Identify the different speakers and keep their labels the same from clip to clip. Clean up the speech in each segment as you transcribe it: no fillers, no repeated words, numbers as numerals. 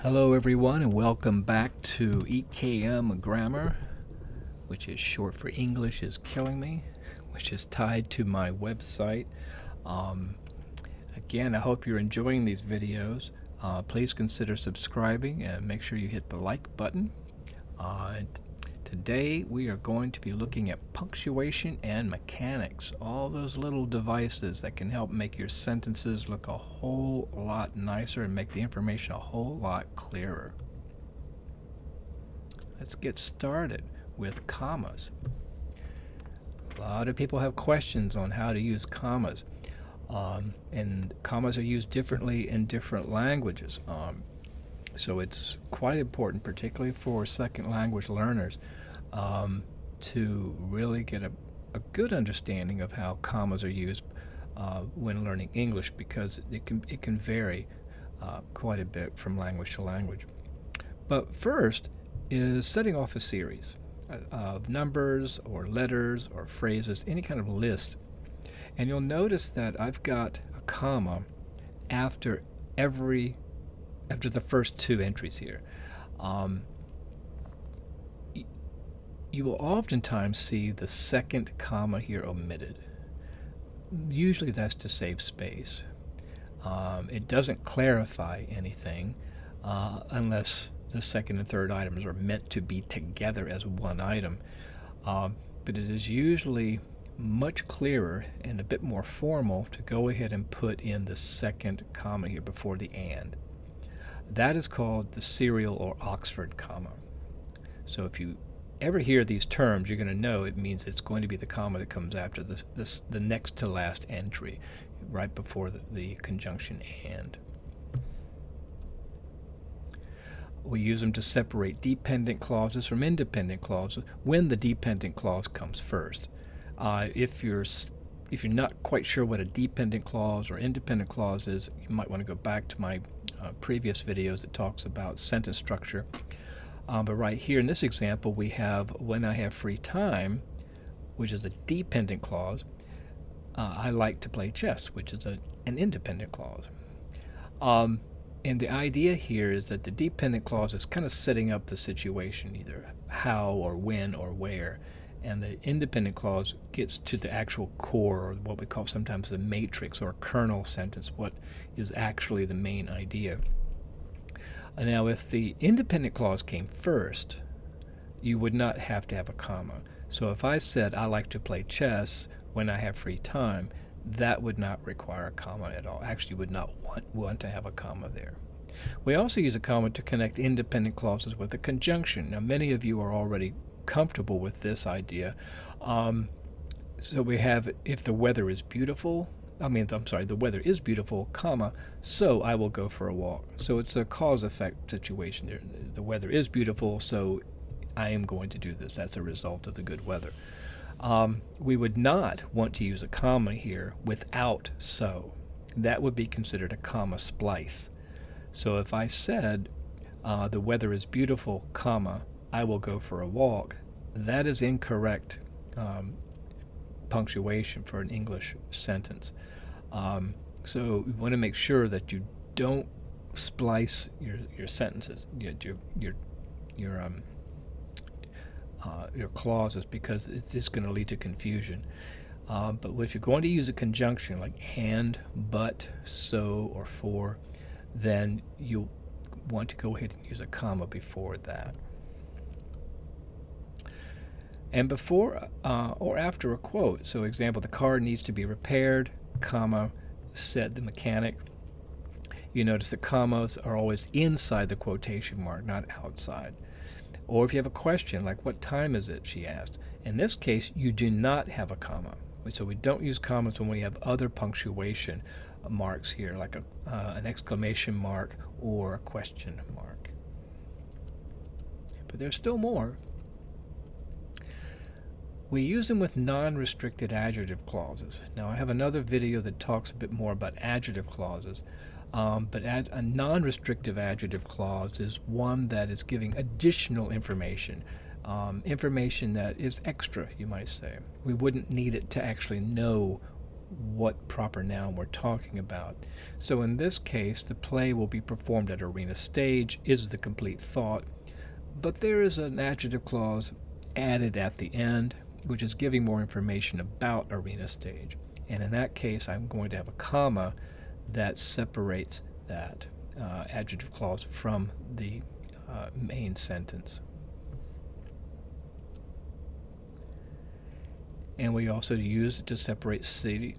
Speaker 1: Hello everyone and welcome back to EKM Grammar, which is short for English is Killing Me, which is tied to my website. Again, I hope you're enjoying these videos. Please consider subscribing and make sure you hit the like button. Today we are going to be looking at punctuation and mechanics, all those little devices that can help make your sentences look a whole lot nicer and make the information a whole lot clearer. Let's get started with commas. A lot of people have questions on how to use commas, and commas are used differently in different languages. So it's quite important, particularly for second language learners, to really get a good understanding of how commas are used when learning English, because it can vary quite a bit from language to language. But first is setting off a series of numbers or letters or phrases, any kind of list. And you'll notice that I've got a comma after the first two entries here. You will oftentimes see the second comma here omitted. Usually that's to save space. It doesn't clarify anything unless the second and third items are meant to be together as one item. But it is usually much clearer and a bit more formal to go ahead and put in the second comma here before the and. That is called the serial or Oxford comma. So if you ever hear these terms, you're going to know it means it's going to be the comma that comes after the next to last entry, right before the conjunction and. We use them to separate dependent clauses from independent clauses when the dependent clause comes first. If you're not quite sure what a dependent clause or independent clause is, you might want to go back to my previous videos that talks about sentence structure. But right here in this example, we have when I have free time, which is a dependent clause. I like to play chess, which is an independent clause. And the idea here is that the dependent clause is kind of setting up the situation, either how or when or where. And the independent clause gets to the actual core, or what we call sometimes the matrix or kernel sentence, what is actually the main idea. Now, if the independent clause came first, you would not have to have a comma. So if I said, I like to play chess when I have free time, that would not require a comma at all. Actually, you would not want to have a comma there. We also use a comma to connect independent clauses with a conjunction. Now, many of you are already comfortable with this idea. So we have, if the weather is beautiful, the weather is beautiful, comma, so I will go for a walk. So it's a cause-effect situation there. The weather is beautiful, so I am going to do this. That's a result of the good weather. We would not want to use a comma here without so. That would be considered a comma splice. So if I said, the weather is beautiful, comma, I will go for a walk, that is incorrect punctuation for an English sentence. So you want to make sure that you don't splice your sentences, your clauses, because it's just going to lead to confusion. But if you're going to use a conjunction like and, but, so, or for, then you'll want to go ahead and use a comma before that. And before or after a quote. So example, the car needs to be repaired, comma, said the mechanic. You notice the commas are always inside the quotation mark, not outside. Or if you have a question like, what time is it, she asked. In this case, you do not have a comma. So we don't use commas when we have other punctuation marks here, like an exclamation mark or a question mark. But there's still more. We use them with non-restricted adjective clauses. Now I have another video that talks a bit more about adjective clauses, but a non-restrictive adjective clause is one that is giving additional information, information that is extra, you might say. We wouldn't need it to actually know what proper noun we're talking about. So in this case, the play will be performed at arena stage is the complete thought, but there is an adjective clause added at the end, which is giving more information about arena stage. And in that case, I'm going to have a comma that separates that adjective clause from the main sentence. And we also use it to separate city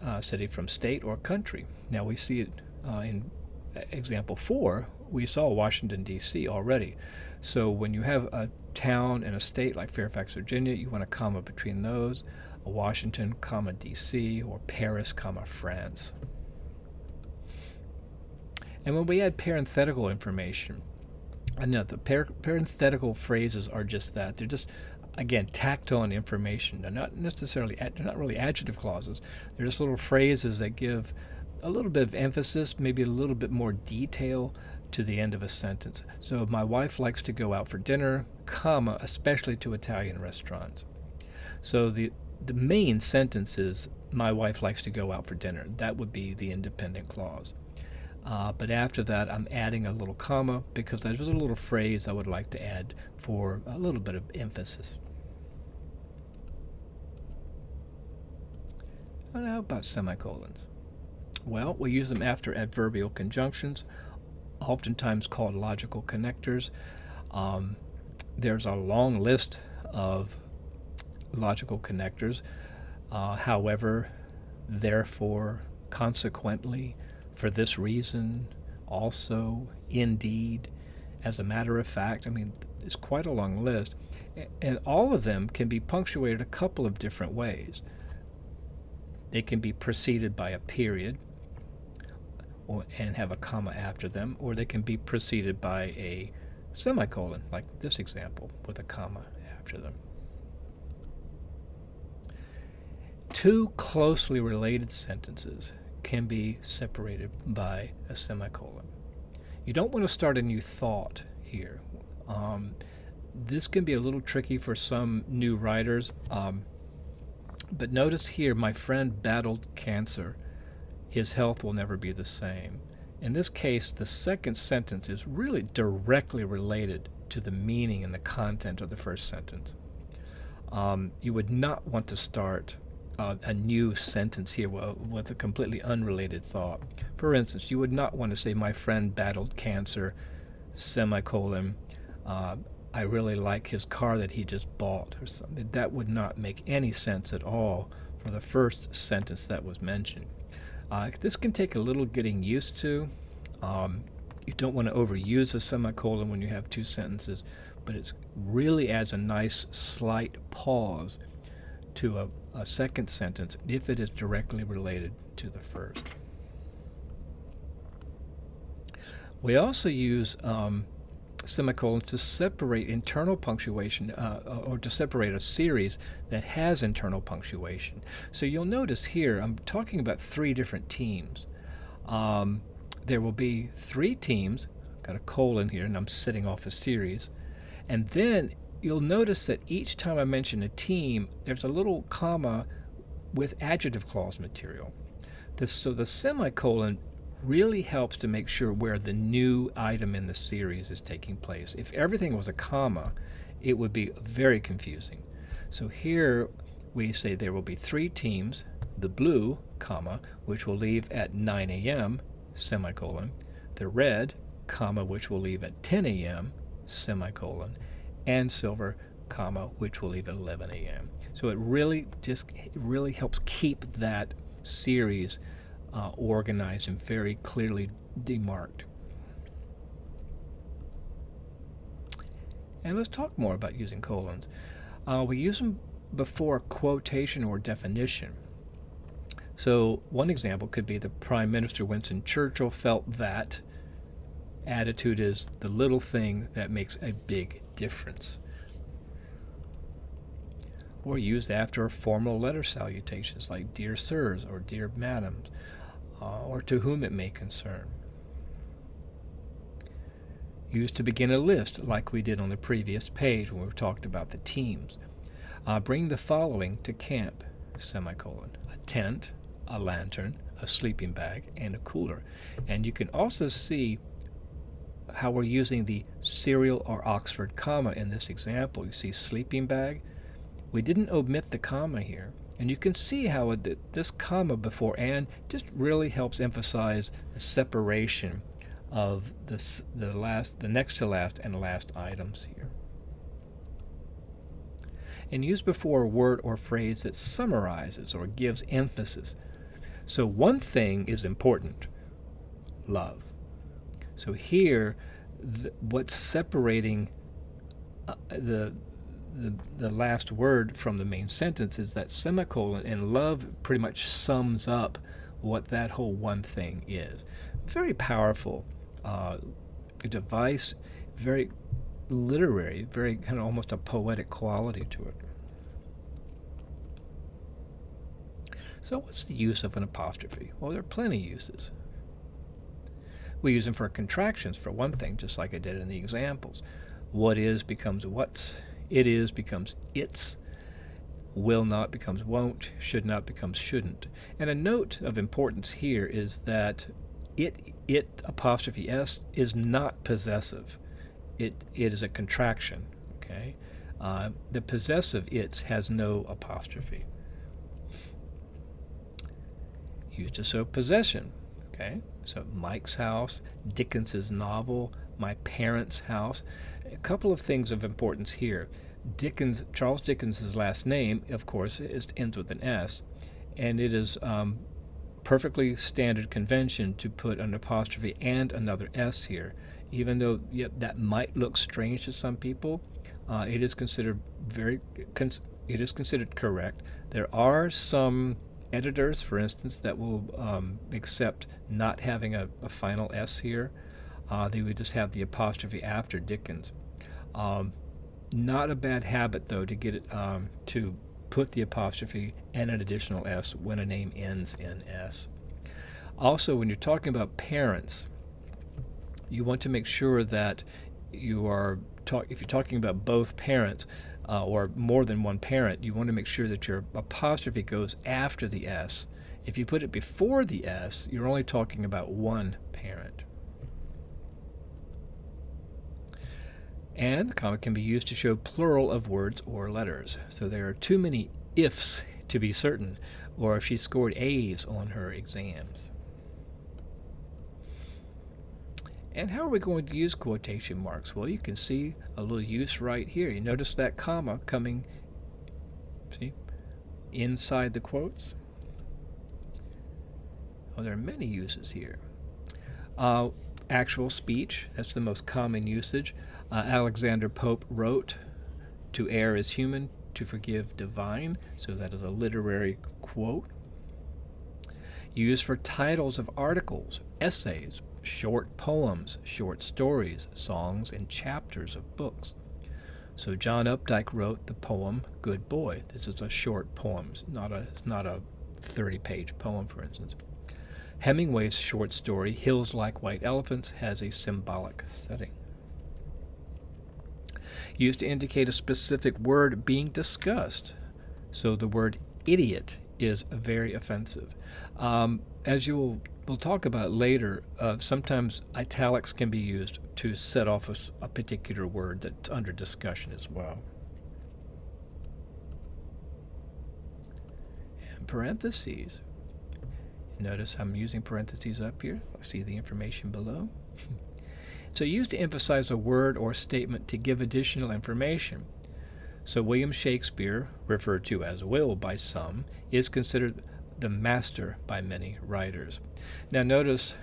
Speaker 1: from state or country. Now we see it in example 4, we saw Washington, D.C. already. So when you have a town and a state like Fairfax, Virginia, you want a comma between those, a Washington, comma, D.C., or Paris, comma, France. And when we add parenthetical information, and now the parenthetical phrases are just that. They're just, again, tacked on information. They're not necessarily, they're not really adjective clauses. They're just little phrases that give a little bit of emphasis, maybe a little bit more detail to the end of a sentence. So my wife likes to go out for dinner, comma, especially to Italian restaurants. So the main sentence is, my wife likes to go out for dinner. That would be the independent clause. But after that, I'm adding a little comma because there's a little phrase I would like to add for a little bit of emphasis. And how about semicolons? Well, we use them after adverbial conjunctions, oftentimes called logical connectors. There's a long list of logical connectors. However, therefore, consequently, for this reason, also, indeed, as a matter of fact. I mean, it's quite a long list. And all of them can be punctuated a couple of different ways. They can be preceded by a period and have a comma after them, or they can be preceded by a semicolon, like this example, with a comma after them. Two closely related sentences can be separated by a semicolon. You don't want to start a new thought here. This can be a little tricky for some new writers, but notice here, my friend battled cancer. His health will never be the same. In this case, the second sentence is really directly related to the meaning and the content of the first sentence. You would not want to start a new sentence here with a completely unrelated thought. For instance, you would not want to say, my friend battled cancer, semicolon, I really like his car that he just bought, or something. That would not make any sense at all for the first sentence that was mentioned. This can take a little getting used to. You don't want to overuse a semicolon when you have two sentences, but it really adds a nice slight pause to a second sentence if it is directly related to the first. We also use semicolons to separate internal punctuation or to separate a series that has internal punctuation. So you'll notice here I'm talking about three different teams. There will be three teams, got a colon here, and I'm setting off a series. And then you'll notice that each time I mention a team, there's a little comma with adjective clause material. So the semicolon really helps to make sure where the new item in the series is taking place. If everything was a comma, it would be very confusing. So here we say there will be three teams, the blue, comma, which will leave at 9 a.m., semicolon, the red, comma, which will leave at 10 a.m., semicolon, and silver, comma, which will leave at 11 a.m. So it really helps keep that series organized and very clearly demarked. And let's talk more about using colons. We use them before quotation or definition. So one example could be the Prime Minister Winston Churchill felt that attitude is the little thing that makes a big difference. Or used after formal letter salutations like dear sirs or dear madams, or to whom it may concern. Used to begin a list like we did on the previous page when we talked about the teams. Bring the following to camp, semicolon, a tent, a lantern, a sleeping bag, and a cooler. And you can also see how we're using the Serial or Oxford comma in this example. You see sleeping bag. We didn't omit the comma here. And you can see how this comma before and just really helps emphasize the separation of the next to last and last items here. And use before a word or phrase that summarizes or gives emphasis. So one thing is important, love. So here, what's separating the last word from the main sentence is that semicolon, and love pretty much sums up what that whole one thing is. Very powerful device, very literary, very kind of almost a poetic quality to it. So what's the use of an apostrophe? Well, there are plenty of uses. We use them for contractions, for one thing, just like I did in the examples. What is becomes what's, it is becomes it's, will not becomes won't, should not becomes shouldn't. And a note of importance here is that it apostrophe s is not possessive. It is a contraction. Okay, the possessive its has no apostrophe. Used to show possession. Okay, so Mike's house, Dickens's novel, my parents' house. A couple of things of importance here. Charles Dickens's last name, of course, ends with an S, and it is perfectly standard convention to put an apostrophe and another S here. Even though that might look strange to some people, it is considered correct. There are some editors, for instance, that will accept not having a final S here. They would just have the apostrophe after Dickens. Not a bad habit, though, to get it to put the apostrophe and an additional S when a name ends in S. Also, when you're talking about parents, you want to make sure that if you're talking about both parents or more than one parent, you want to make sure that your apostrophe goes after the S. If you put it before the S, you're only talking about one parent. And the comma can be used to show plural of words or letters. So there are too many ifs to be certain, or if she scored A's on her exams. And how are we going to use quotation marks? Well, you can see a little use right here. You notice that comma coming, see, inside the quotes? Well, there are many uses here. Actual speech, that's the most common usage. Alexander Pope wrote, "To err is human, to forgive divine," so that is a literary quote. Used for titles of articles, essays, short poems, short stories, songs, and chapters of books. So John Updike wrote the poem Good Boy. This is a short poem, it's not a 30-page poem, for instance. Hemingway's short story Hills Like White Elephants has a symbolic setting. Used to indicate a specific word being discussed. So the word idiot is very offensive. As we'll talk about later, sometimes italics can be used to set off a particular word that's under discussion as well. And parentheses. Notice I'm using parentheses up here. I see the information below. So used to emphasize a word or statement to give additional information. So William Shakespeare, referred to as Will by some, is considered the master by many writers. Now notice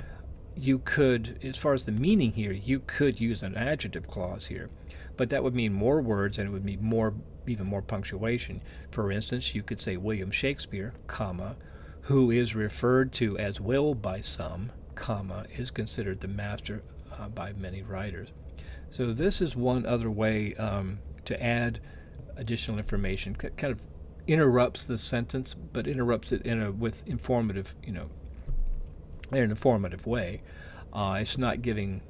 Speaker 1: you could, as far as the meaning here, you could use an adjective clause here, but that would mean more words and it would mean even more punctuation. For instance, you could say William Shakespeare, comma, who is referred to as Will by some, comma, is considered the master by many writers. So this is one other way to add additional information. Kind of interrupts the sentence, but interrupts it in an informative way. It's not giving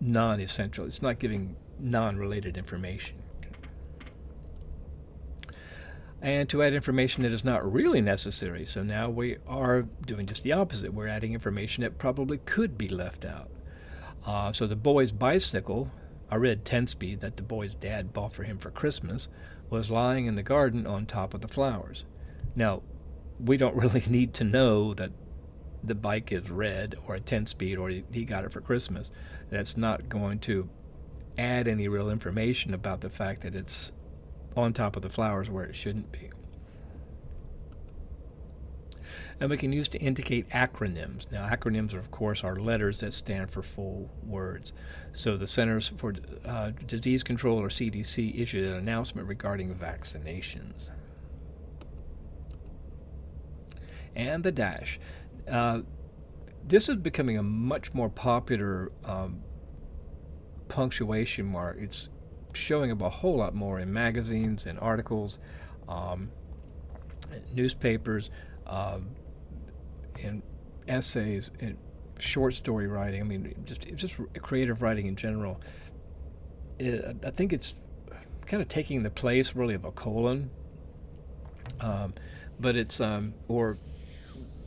Speaker 1: non-essential. It's not giving non-related information. and to add information that is not really necessary. So now we are doing just the opposite. We're adding information that probably could be left out. So the boy's bicycle, a red 10-speed that the boy's dad bought for him for Christmas, was lying in the garden on top of the flowers. Now, we don't really need to know that the bike is red or a 10-speed or he got it for Christmas. That's not going to add any real information about the fact that it's on top of the flowers where it shouldn't be. And we can use to indicate acronyms. Now, acronyms, of course, are letters that stand for full words. So the Centers for Disease Control, or CDC, issued an announcement regarding vaccinations. And the dash. This is becoming a much more popular punctuation mark. It's showing up a whole lot more in magazines and articles, newspapers, in essays, in short story writing. I mean, just creative writing in general. I think it's kind of taking the place really of a colon, but it's or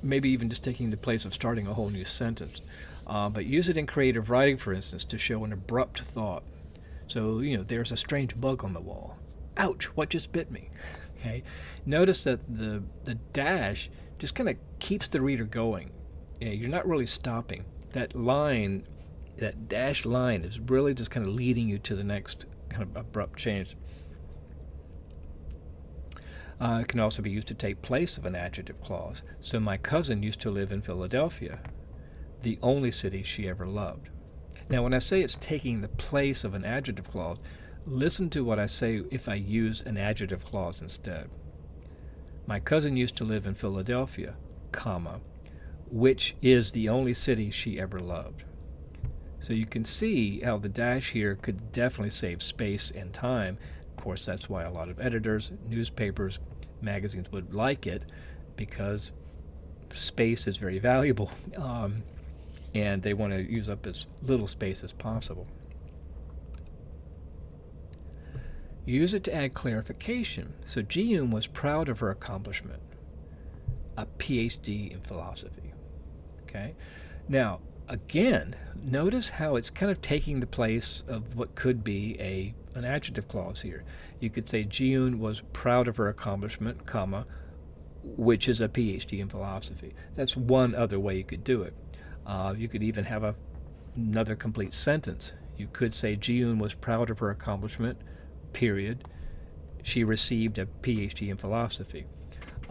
Speaker 1: maybe even just taking the place of starting a whole new sentence. But use it in creative writing, for instance, to show an abrupt thought. So, there's a strange bug on the wall. Ouch, what just bit me? Okay. Notice that the dash just kind of keeps the reader going. You're not really stopping. That line, that dash line, is really just kind of leading you to the next kind of abrupt change. It can also be used to take place of an adjective clause. So my cousin used to live in Philadelphia, the only city she ever loved. Now, when I say it's taking the place of an adjective clause, listen to what I say if I use an adjective clause instead. My cousin used to live in Philadelphia, comma, which is the only city she ever loved. So you can see how the dash here could definitely save space and time. Of course, that's why a lot of editors, newspapers, magazines would like it, because space is very valuable, and they want to use up as little space as possible. Use it to add clarification. So Ji-yoon was proud of her accomplishment, a PhD in philosophy. Okay. Now, again, notice how it's kind of taking the place of what could be an adjective clause here. You could say Ji-yoon was proud of her accomplishment, comma, which is a PhD in philosophy. That's one other way you could do it. You could even have another complete sentence. You could say Ji-yoon was proud of her accomplishment, period. She received a PhD in philosophy.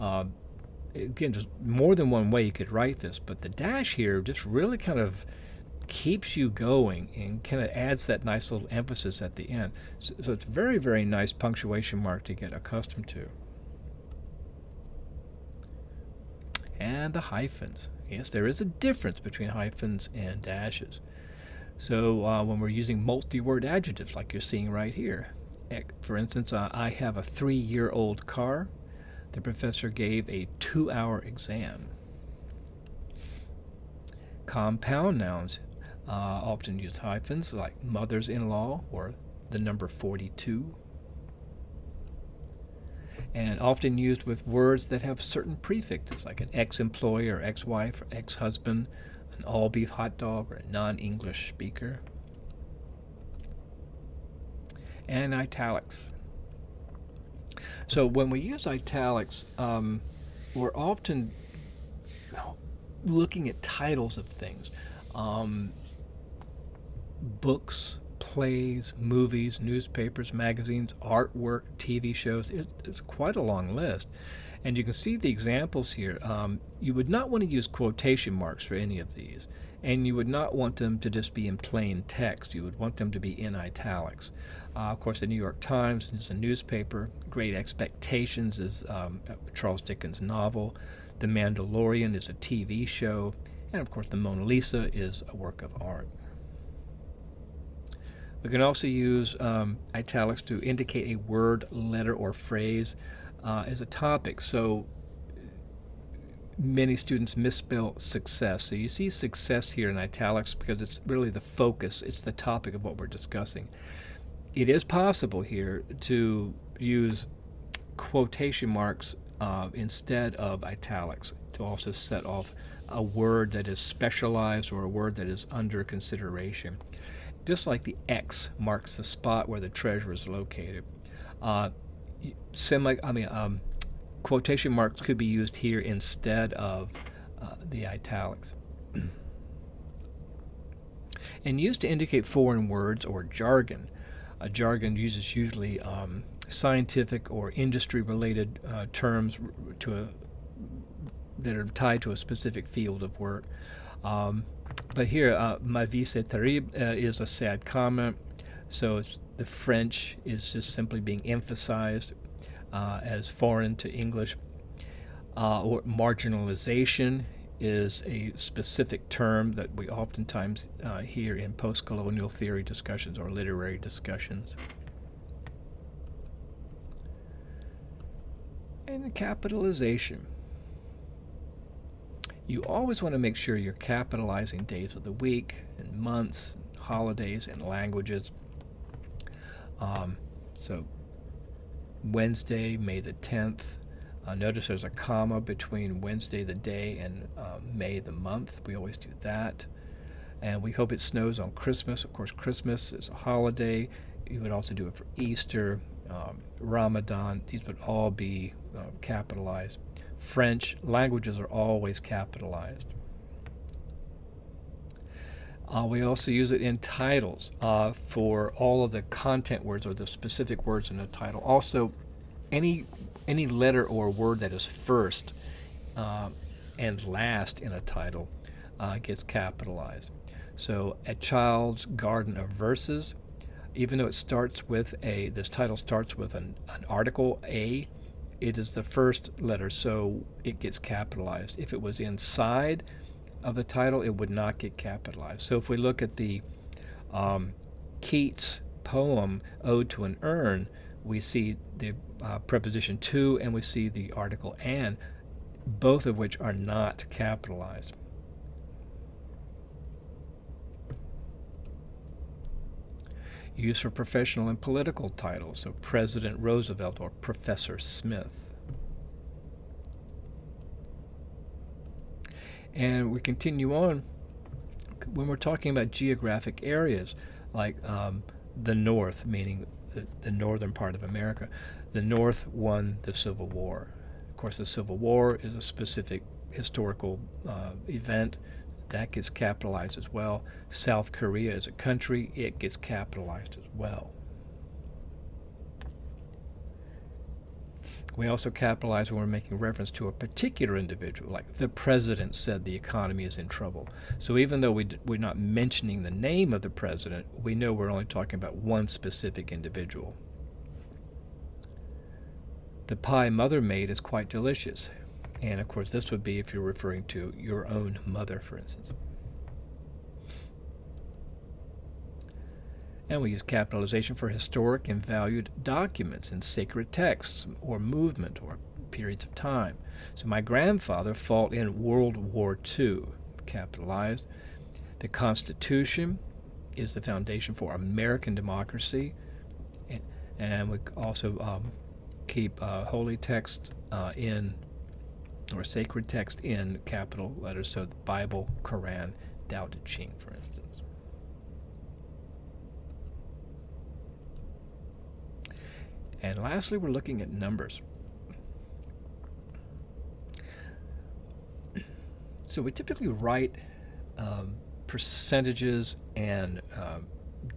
Speaker 1: Again, just more than one way you could write this, but the dash here just really kind of keeps you going and kind of adds that nice little emphasis at the end. So it's a very, very nice punctuation mark to get accustomed to. And the hyphens. Yes, there is a difference between hyphens and dashes. So when we're using multi-word adjectives like you're seeing right here, for instance, I have a 3-year-old car. The professor gave a 2-hour exam. Compound nouns often use hyphens, like mothers-in-law or the number 42. And often used with words that have certain prefixes, like an ex-employee or ex-wife or ex-husband, an all-beef hot dog, or a non-English speaker. And italics. So when we use italics, we're often looking at titles of things. Books, plays, movies, newspapers, magazines, artwork, TV shows. It's quite a long list. And you can see the examples here. You would not want to use quotation marks for any of these. And you would not want them to just be in plain text. You would want them to be in italics. Of course, the New York Times is a newspaper. Great Expectations is Charles Dickens' novel. The Mandalorian is a TV show. And of course, the Mona Lisa is a work of art. We can also use italics to indicate a word, letter, or phrase as a topic. So many students misspell success. So you see success here in italics because it's really the focus. It's the topic of what we're discussing. It is possible here to use quotation marks instead of italics to also set off a word that is specialized or a word that is under consideration. Just like the X marks the spot where the treasure is located. Uh, quotation marks could be used here instead of the italics. And used to indicate foreign words or jargon. Jargon uses usually scientific or industry-related terms that are tied to a specific field of work. But here, ma vie c'est terrible is a sad comment. So the French is just simply being emphasized as foreign to English. Or marginalization is a specific term that we oftentimes hear in post-colonial theory discussions or literary discussions. And capitalization. You always want to make sure you're capitalizing days of the week and months, holidays, and languages. So Wednesday, May the 10th. Notice there's a comma between Wednesday the day and May the month. We always do that. And we hope it snows on Christmas. Of course, Christmas is a holiday. You would also do it for Easter, Ramadan. These would all be capitalized. French languages are always capitalized. We also use it in titles for all of the content words or the specific words in a title. Also, any letter or word that is first and last in a title gets capitalized. So, A Child's Garden of Verses, even though it starts with this title starts with an article A, it is the first letter, so it gets capitalized. If it was inside of the title, it would not get capitalized. So if we look at the Keats poem, Ode to an Urn, we see the preposition to and we see the article an, both of which are not capitalized. Used for professional and political titles, so President Roosevelt or Professor Smith. And we continue on when we're talking about geographic areas, like the North, meaning the northern part of America. The North won the Civil War. Of course, the Civil War is a specific historical event. That gets capitalized as well. South Korea is a country. It gets capitalized as well. We also capitalize when we're making reference to a particular individual, like the president said the economy is in trouble. So even though we're not mentioning the name of the president, we know we're only talking about one specific individual. The pie mother made is quite delicious. And of course, this would be if you're referring to your own mother, for instance. And we use capitalization for historic and valued documents and sacred texts or movement or periods of time. So my grandfather fought in World War II, capitalized. The Constitution is the foundation for American democracy. And we also keep holy text in or sacred text in capital letters, so the Bible, Quran, Tao Te Ching, for instance. And lastly, we're looking at numbers. So we typically write percentages and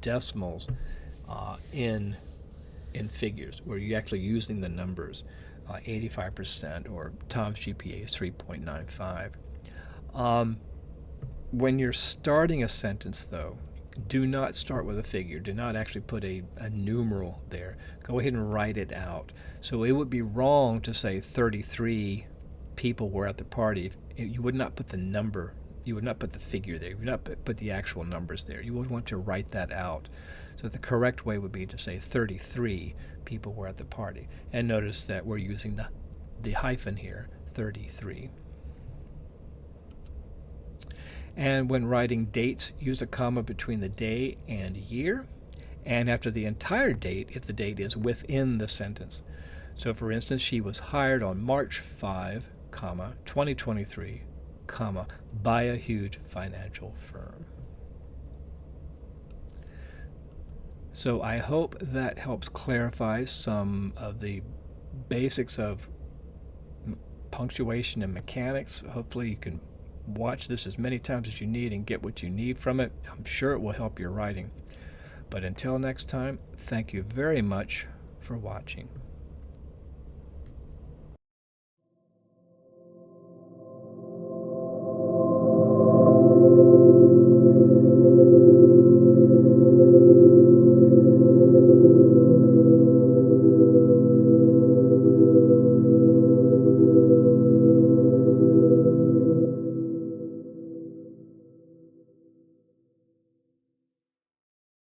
Speaker 1: decimals in figures, where you're actually using the numbers. 85%, or Tom's GPA is 3.95. When you're starting a sentence, though, do not start with a figure. Do not actually put a numeral there. Go ahead and write it out. So it would be wrong to say 33 people were at the party. You would not put the number, you would not put the figure there. You would not put the actual numbers there. You would want to write that out. So the correct way would be to say 33 people were at the party. And notice that we're using the hyphen here, 33. And when writing dates, use a comma between the day and year, and after the entire date if the date is within the sentence. So for instance, she was hired on March 5, 2023, by a huge financial firm. So I hope that helps clarify some of the basics of punctuation and mechanics. Hopefully you can watch this as many times as you need and get what you need from it. I'm sure it will help your writing. But until next time, thank you very much for watching.